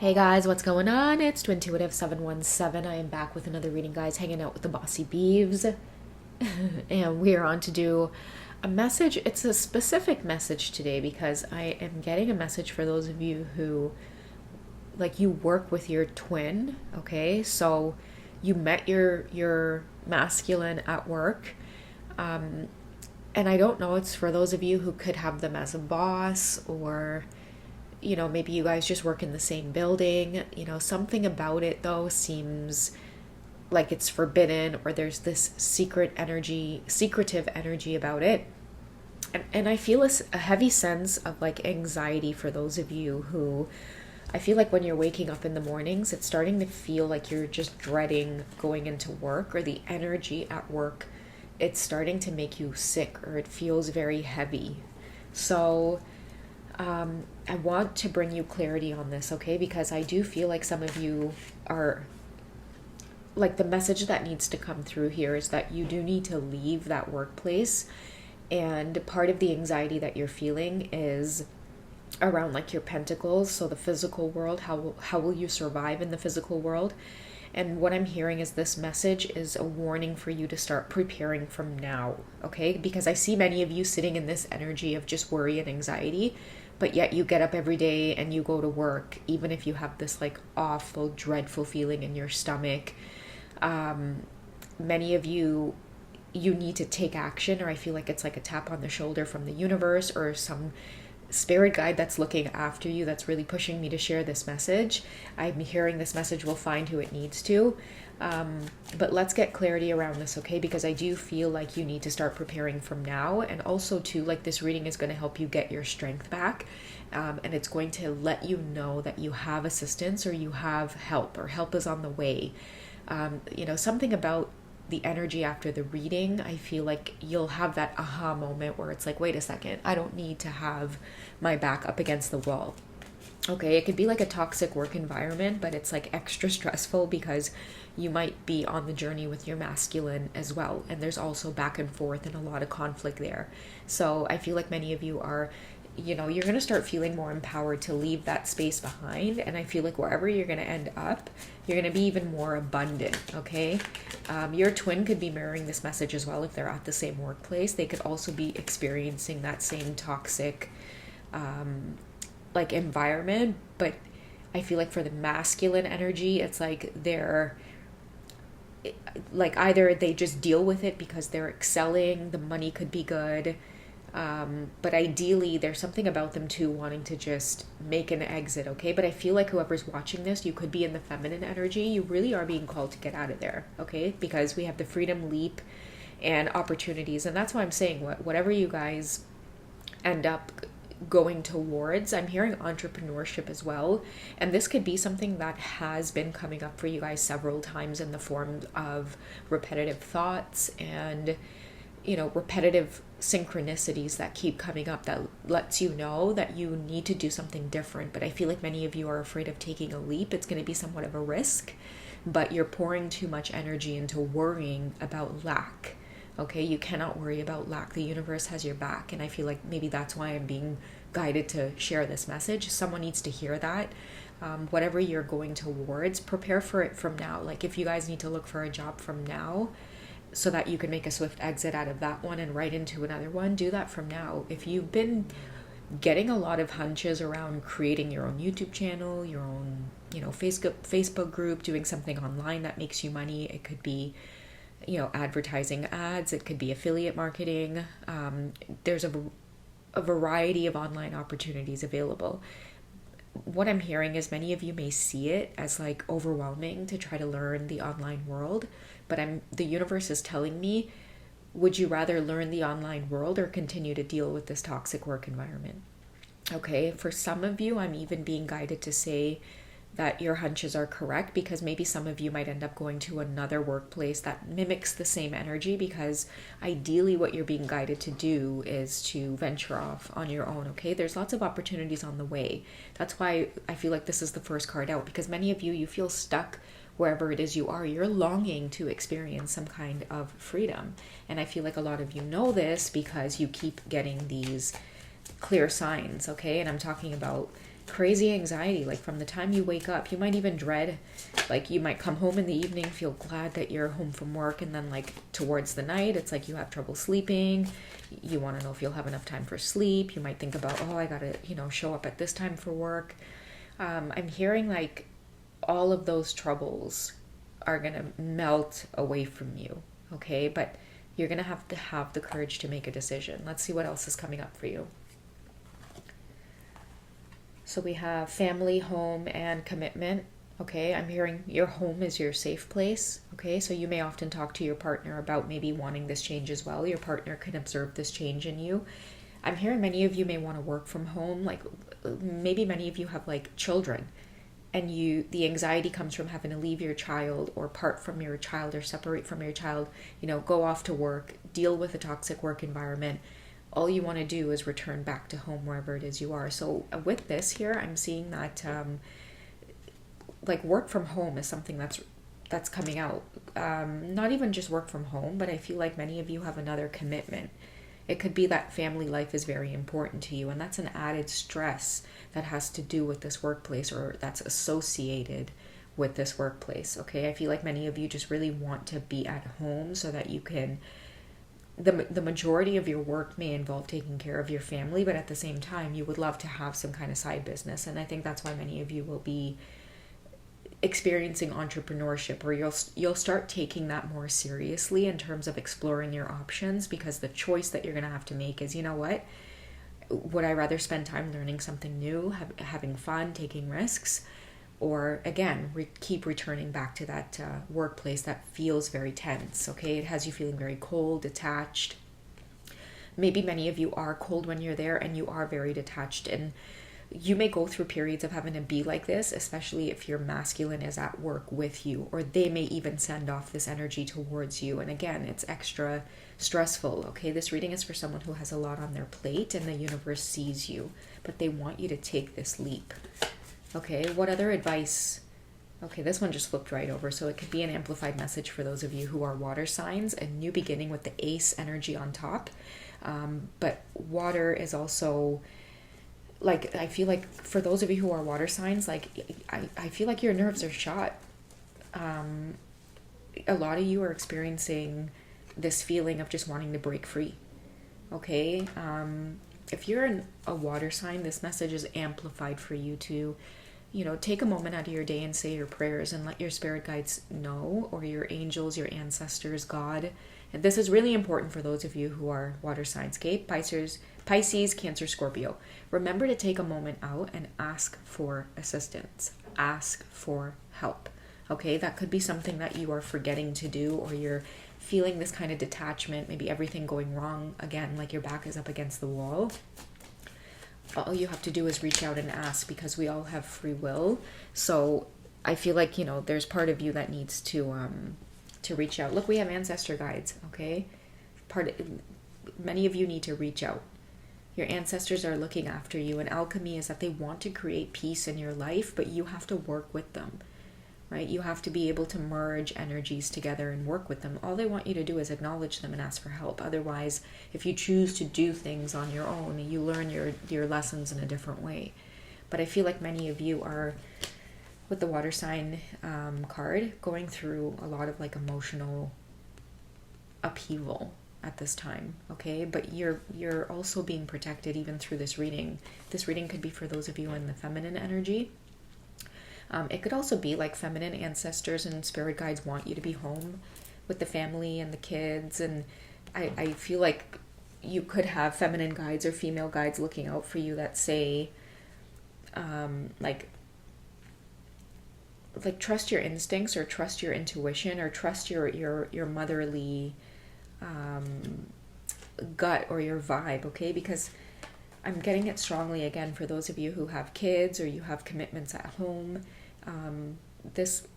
Hey guys, what's going on? It's Twintuitive717. I am back with another reading, guys, hanging out with the Bossy Beeves. And we are on to do a message. It's a specific message today because I am getting a message for those of you who, like, you work with your twin, okay? So you met your masculine at work. And I don't know, it's for those of you who could have them as a boss, or maybe you guys just work in the same building. Something about it though seems like it's forbidden, or there's this secretive energy about it. And I feel a heavy sense of like anxiety for those of you who, I feel like when you're waking up in the mornings, it's starting to feel like you're just dreading going into work, or the energy at work, it's starting to make you sick, or it feels very heavy. So I want to bring you clarity on this, okay? Because I do feel like some of you are, like, the message that needs to come through here is that you do need to leave that workplace. And part of the anxiety that you're feeling is around like your pentacles, so the physical world. How will you survive in the physical world? And what I'm hearing is this message is a warning for you to start preparing from now, okay? Because I see many of you sitting in this energy of just worry and anxiety, but yet you get up every day and you go to work, even if you have this like awful, dreadful feeling in your stomach. Many of you need to take action, or I feel like it's like a tap on the shoulder from the universe, or some spirit guide that's looking after you, that's really pushing me to share this message. I'm hearing this message will find who it needs to. But let's get clarity around this, okay? Because I do feel like you need to start preparing from now. And also too, like, this reading is going to help you get your strength back. And it's going to let you know that you have assistance, or you have help, or help is on the way. Something about the energy after the reading, I feel like you'll have that aha moment where it's like, wait a second, I don't need to have my back up against the wall. Okay, it could be like a toxic work environment, but it's like extra stressful because you might be on the journey with your masculine as well. And there's also back and forth and a lot of conflict there. So I feel like many of you are, you're going to start feeling more empowered to leave that space behind. And I feel like wherever you're going to end up, you're going to be even more abundant, okay? Your twin could be mirroring this message as well if they're at the same workplace. They could also be experiencing that same toxic like environment. But I feel like for the masculine energy, it's like they're like, either they just deal with it because they're excelling, the money could be good, but ideally there's something about them too wanting to just make an exit, okay? But I feel like whoever's watching this, you could be in the feminine energy. You really are being called to get out of there, okay? Because we have the freedom leap and opportunities, and that's why I'm saying whatever you guys end up going towards, I'm hearing entrepreneurship as well. And this could be something that has been coming up for you guys several times in the form of repetitive thoughts and repetitive synchronicities that keep coming up, that lets you know that you need to do something different. But I feel like many of you are afraid of taking a leap. It's going to be somewhat of a risk, but you're pouring too much energy into worrying about lack. Okay, you cannot worry about lack. The universe has your back. And I feel like maybe that's why I'm being guided to share this message. Someone needs to hear that. Whatever you're going towards, prepare for it from now. Like, if you guys need to look for a job from now so that you can make a swift exit out of that one and right into another one, do that from now. If you've been getting a lot of hunches around creating your own YouTube channel, your own, Facebook group, doing something online that makes you money, it could be advertising ads, it could be affiliate marketing. There's a variety of online opportunities available. What I'm hearing is many of you may see it as like overwhelming to try to learn the online world, but the universe is telling me, would you rather learn the online world or continue to deal with this toxic work environment? Okay, for some of you, I'm even being guided to say that your hunches are correct, because maybe some of you might end up going to another workplace that mimics the same energy, because ideally what you're being guided to do is to venture off on your own, okay? There's lots of opportunities on the way. That's why I feel like this is the first card out, because many of you, you feel stuck wherever it is you are. You're longing to experience some kind of freedom. And I feel like a lot of you know this because you keep getting these clear signs, okay? And I'm talking about crazy anxiety. Like from the time you wake up, you might even dread, like you might come home in the evening, feel glad that you're home from work, and then like towards the night, it's like you have trouble sleeping. You want to know if you'll have enough time for sleep. You might think about, oh, I gotta, show up at this time for work. I'm hearing like all of those troubles are gonna melt away from you, okay? But you're gonna have to have the courage to make a decision. Let's see what else is coming up for you. So we have family, home, and commitment. Okay, I'm hearing your home is your safe place. Okay, so you may often talk to your partner about maybe wanting this change as well. Your partner can observe this change in you. I'm hearing many of you may want to work from home. Like maybe many of you have like children, and the anxiety comes from having to leave your child or part from your child or separate from your child, go off to work, deal with a toxic work environment. All you want to do is return back to home wherever it is you are. So with this here, I'm seeing that like work from home is something that's coming out. Not even just work from home, but I feel like many of you have another commitment. It could be that family life is very important to you, and that's an added stress that has to do with this workplace, or that's associated with this workplace. Okay, I feel like many of you just really want to be at home so that you can, the majority of your work may involve taking care of your family, but at the same time you would love to have some kind of side business. And I think that's why many of you will be experiencing entrepreneurship, or you'll start taking that more seriously in terms of exploring your options, because the choice that you're going to have to make is, what would I rather spend time learning something new, having fun, taking risks, or again keep returning back to that workplace that feels very tense. Okay, it has you feeling very cold, detached. Maybe many of you are cold when you're there, and you are very detached, and you may go through periods of having to be like this, especially if your masculine is at work with you, or they may even send off this energy towards you. And again, it's extra stressful. Okay, this reading is for someone who has a lot on their plate, and the universe sees you, but they want you to take this leap. Okay, what other advice? Okay, this one just flipped right over. So it could be an amplified message for those of you who are water signs, a new beginning with the ace energy on top. But water is also, like, I feel like for those of you who are water signs, like, I feel like your nerves are shot. A lot of you are experiencing this feeling of just wanting to break free. Okay, if you're a water sign, this message is amplified for you to, take a moment out of your day and say your prayers and let your spirit guides know, or your angels, your ancestors, God. And this is really important for those of you who are water signs, okay? Pisces, Cancer, Scorpio. Remember to take a moment out and ask for assistance. Ask for help, okay? That could be something that you are forgetting to do, or you're feeling this kind of detachment, maybe everything going wrong, again, like your back is up against the wall. All you have to do is reach out and ask, because we all have free will. So I feel like, there's part of you that needs to reach out. Look, we have ancestor guides, okay? Many of you need to reach out. Your ancestors are looking after you, and alchemy is that they want to create peace in your life, but you have to work with them, right? You have to be able to merge energies together and work with them. All they want you to do is acknowledge them and ask for help. Otherwise, if you choose to do things on your own, you learn your lessons in a different way. But I feel like many of you are, with the water sign card, going through a lot of like emotional upheaval at this time, okay? But you're also being protected even through this reading. This reading could be for those of you in the feminine energy. It could also be like feminine ancestors and spirit guides want you to be home with the family and the kids. And I feel like you could have feminine guides or female guides looking out for you that say, like trust your instincts, or trust your intuition, or trust your motherly gut or your vibe, okay? Because I'm getting it strongly again for those of you who have kids or you have commitments at home. This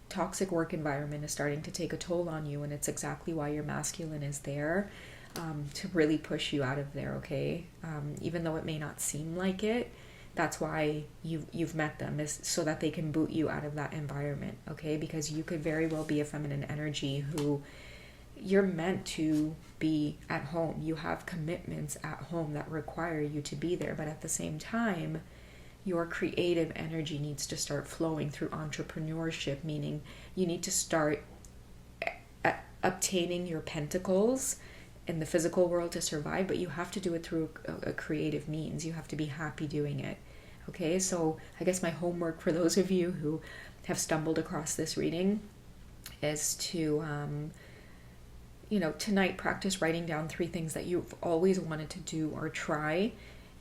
toxic work environment is starting to take a toll on you, and it's exactly why your masculine is there, to really push you out of there, okay? Even though it may not seem like it, that's why you've met them, is so that they can boot you out of that environment, okay? Because you could very well be a feminine energy who you're meant to be at home. You have commitments at home that require you to be there, but at the same time, your creative energy needs to start flowing through entrepreneurship, meaning you need to start obtaining your pentacles in the physical world to survive, but you have to do it through a creative means. You have to be happy doing it. Okay, so I guess my homework for those of you who have stumbled across this reading is to, tonight practice writing down 3 things that you've always wanted to do or try,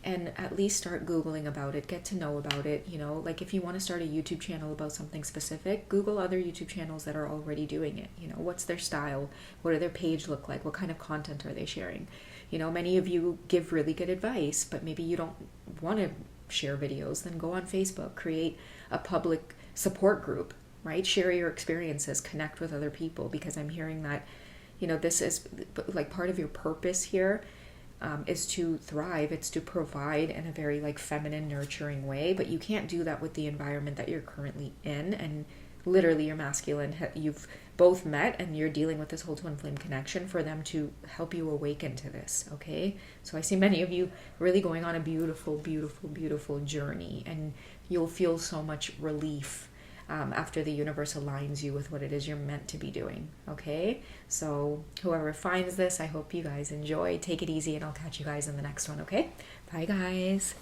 and at least start Googling about it, get to know about it. Like if you want to start a YouTube channel about something specific, Google other YouTube channels that are already doing it. What's their style? What do their page look like? What kind of content are they sharing? Many of you give really good advice, but maybe you don't want to share videos. Then go on Facebook, create a public support group, right? Share your experiences, connect with other people, because I'm hearing that, this is like part of your purpose here. Is to thrive. It's to provide in a very like feminine, nurturing way, but you can't do that with the environment that you're currently in. And literally your masculine, you've both met and you're dealing with this whole twin flame connection for them to help you awaken to this. Okay, so I see many of you really going on a beautiful, beautiful, beautiful journey, and you'll feel so much relief after the universe aligns you with what it is you're meant to be doing. Okay, so whoever finds this, I hope you guys enjoy. Take it easy, and I'll catch you guys in the next one. Okay, bye guys.